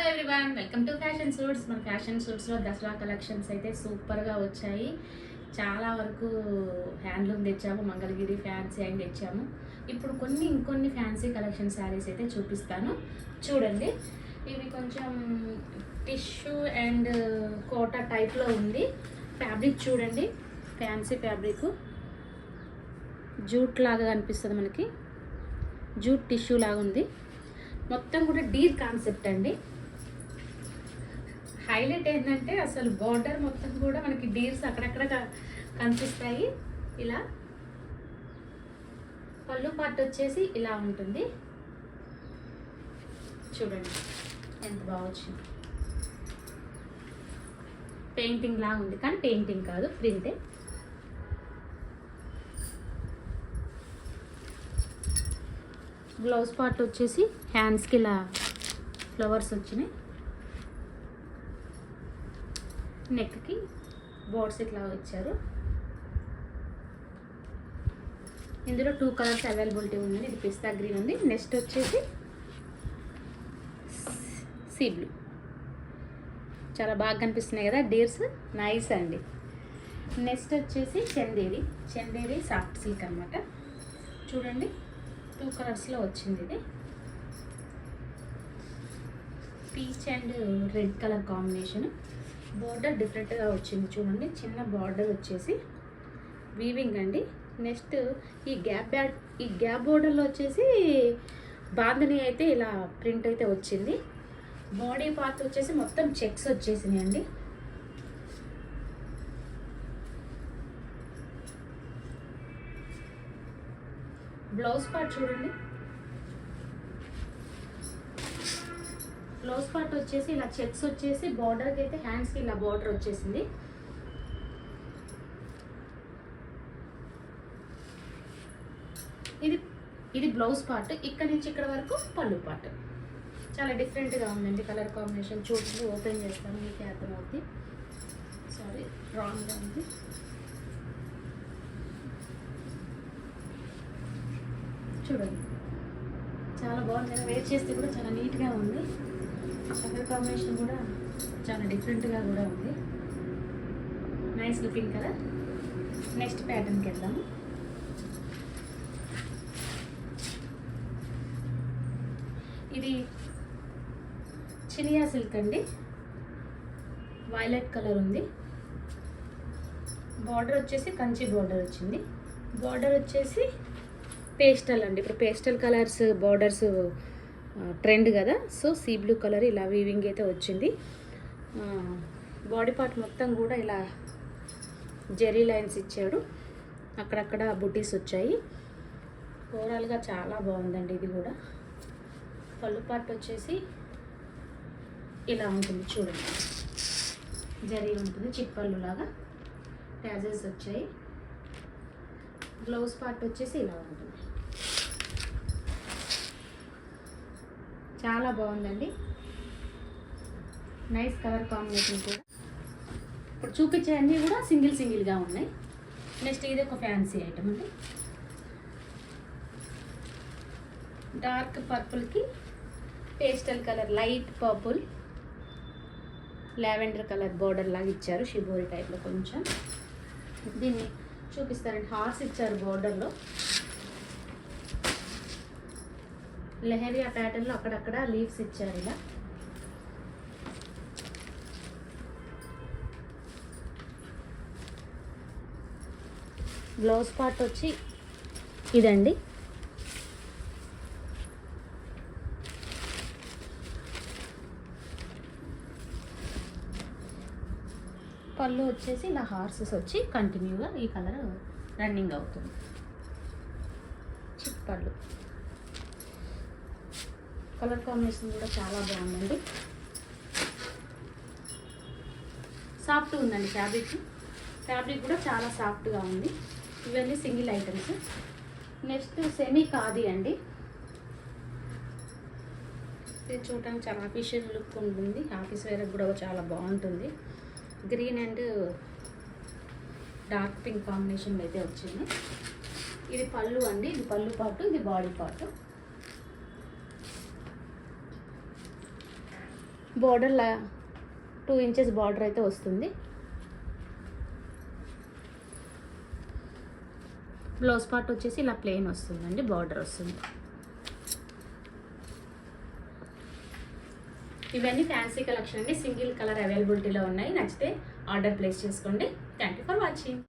Everyone, welcome to fashion suits. మన fashion సూట్స్లో Dasara collections అయితే సూపర్గా వచ్చాయి. చాలా వరకు హ్యాండ్లూమ్ తెచ్చాము, మంగళగిరి ఫ్యాన్సీ అండ్ తెచ్చాము. ఇప్పుడు ఇంకొన్ని ఫ్యాన్సీ కలెక్షన్ శారీస్ అయితే చూపిస్తాను, చూడండి. ఇవి కొంచెం టిష్యూ అండ్ కోటా టైప్లో ఉంది. ఫ్యాబ్రిక్ చూడండి, ఫ్యాన్సీ ఫ్యాబ్రిక్, జూట్ లాగా కనిపిస్తుంది మనకి. జూట్ టిష్యూ లాగా ఉంది. మొత్తం కూడా డీప్ కాన్సెప్ట్ అండి. హైలైట్ ఏంటంటే అసలు బార్డర్ మొత్తం కూడా మనకి డీర్స్ అక్కడక్కడ కనిపిస్తాయి. ఇలా పళ్ళు పార్ట్ వచ్చేసి ఇలా ఉంటుంది. చూడండి ఎంత బాగా వచ్చింది. పెయింటింగ్ లాగా ఉంది, కానీ పెయింటింగ్ కాదు, ప్రింటే. బ్లౌజ్ పార్ట్ వచ్చేసి హ్యాండ్స్కి ఇలా ఫ్లవర్స్ వచ్చినాయి. నెక్కి బోర్డ్స్ ఇట్లా ఇచ్చారు. ఇందులో 2 కలర్స్ అవైలబిలిటీ ఉంది. ఇది పిస్తా గ్రీన్ ఉంది. నెక్స్ట్ వచ్చేసి సీ బ్లూ. చాలా బాగా కనిపిస్తున్నాయి కదా డీర్స్, నైస్ అండి. నెక్స్ట్ వచ్చేసి చందేరి సాఫ్ట్ సిల్క్ అనమాట. చూడండి 2 కలర్స్లో వచ్చింది. ఇది peach and red colour combination. Border డిఫరెంట్గా వచ్చింది చూడండి. చిన్న బార్డర్ వచ్చేసి వీవింగ్ అండి. నెక్స్ట్ ఈ గ్యాప్ బోర్డర్లో వచ్చేసి బాందని అయితే ఇలా ప్రింట్ అయితే వచ్చింది. బాడీ పార్ట్ వచ్చేసి మొత్తం చెక్స్ వచ్చేసినాయి అండి. బ్లౌజ్ పార్ట్ చూడండి. బ్లౌజ్ పార్ట్ వచ్చేసి ఇలా చెక్స్ వచ్చేసి బార్డర్కి అయితే హ్యాండ్స్కి ఇలా బార్డర్ వచ్చేసింది. ఇది బ్లౌజ్ పార్ట్. ఇక్కడ నుంచి ఇక్కడ వరకు పళ్ళు పార్ట్. చాలా డిఫరెంట్గా ఉందండి కలర్ కాంబినేషన్. చూడండి, ఓపెన్ చేస్తాను, మీకే అర్థమవుతుంది. సారీ, రాంగ్గా ఉంది. చూడండి చాలా బాగుంది. నేను వేర్ చేస్తే కూడా చాలా నీట్గా ఉంది. కలర్ కాంబినేషన్ కూడా చాలా డిఫరెంట్గా కూడా ఉంది. Nice looking colour. నెక్స్ట్ ప్యాటర్న్కి వెళ్దాము. ఇది చినియా సిల్క్ అండి. వైలెట్ కలర్ ఉంది. బార్డర్ వచ్చేసి కంచి బార్డర్ వచ్చింది. బార్డర్ వచ్చేసి పేస్టల్ అండి. ఇప్పుడు పేస్టల్ కలర్స్ బార్డర్స్ ట్రెండ్ కదా, సో సీ బ్లూ కలర్ ఇలా వీవింగ్ అయితే వచ్చింది. బాడీ పార్ట్ మొత్తం కూడా ఇలా జెరీ లైన్స్ ఇచ్చాడు. అక్కడక్కడ బుటీస్ వచ్చాయి. ఓవరాల్గా చాలా బాగుందండి. ఇది కూడా పళ్ళు పార్ట్ వచ్చేసి ఇలా ఉంటుంది చూడండి. జరీ ఉంటుంది, చిప్పళ్ళు లాగా ట్యాజెస్ వచ్చాయి. బ్లౌజ్ పార్ట్ వచ్చేసి ఇలా ఉంటుంది. చాలా బాగుందండి. నైస్ కలర్ కాంబినేషన్ కూడా. ఇప్పుడు చూపించే అన్నీ కూడా సింగిల్గా ఉన్నాయి. నెక్స్ట్ ఇది ఒక ఫ్యాన్సీ ఐటమ్ అండి. డార్క్ పర్పుల్కి pastel colour, light purple, lavender colour border లాగా ఇచ్చారు. షిబోరి టైప్లో కొంచెం. దీన్ని చూపిస్తారండి. హార్స్ ఇచ్చారు బార్డర్లో. లెహరియా ప్యాటర్న్లో అక్కడక్కడ లీవ్స్ ఇచ్చారు ఇలా. బ్లౌజ్ పార్ట్ వచ్చి ఇదండి. పళ్ళు వచ్చేసి ఇలా హార్సెస్ వచ్చి కంటిన్యూగా ఈ కలర్ రన్నింగ్ అవుతుంది. చిప్పళ్ళు. కలర్ కాంబినేషన్ కూడా చాలా బాగుందండి. సాఫ్ట్ ఉందండి ఫ్యాబ్రిక్ కూడా చాలా సాఫ్ట్గా ఉంది. ఇవన్నీ single items. Next semi khadi అండి. ఇది చూడటానికి చాలా ఆఫీషియల్ లుక్ ఉంటుంది. ఆఫీస్ వేర్ కూడా చాలా బాగుంటుంది. Green and dark pink combination అయితే వచ్చింది. ఇది పళ్ళు అండి. ఇది పళ్ళు పార్ట్, ఇది బాడీ పార్ట్. బార్డర్లా 2 ఇంచెస్ బార్డర్ అయితే వస్తుంది. బ్లౌజ్ పార్ట్ వచ్చేసి ఇలా ప్లెయిన్ వస్తుందండి, బార్డర్ వస్తుంది. ఇవన్నీ ఫ్యాన్సీ కలెక్షన్ అండి. సింగిల్ కలర్ అవైలబిలిటీలో ఉన్నాయి. నచ్చితే ఆర్డర్ ప్లేస్ చేసుకోండి. Thank you for watching.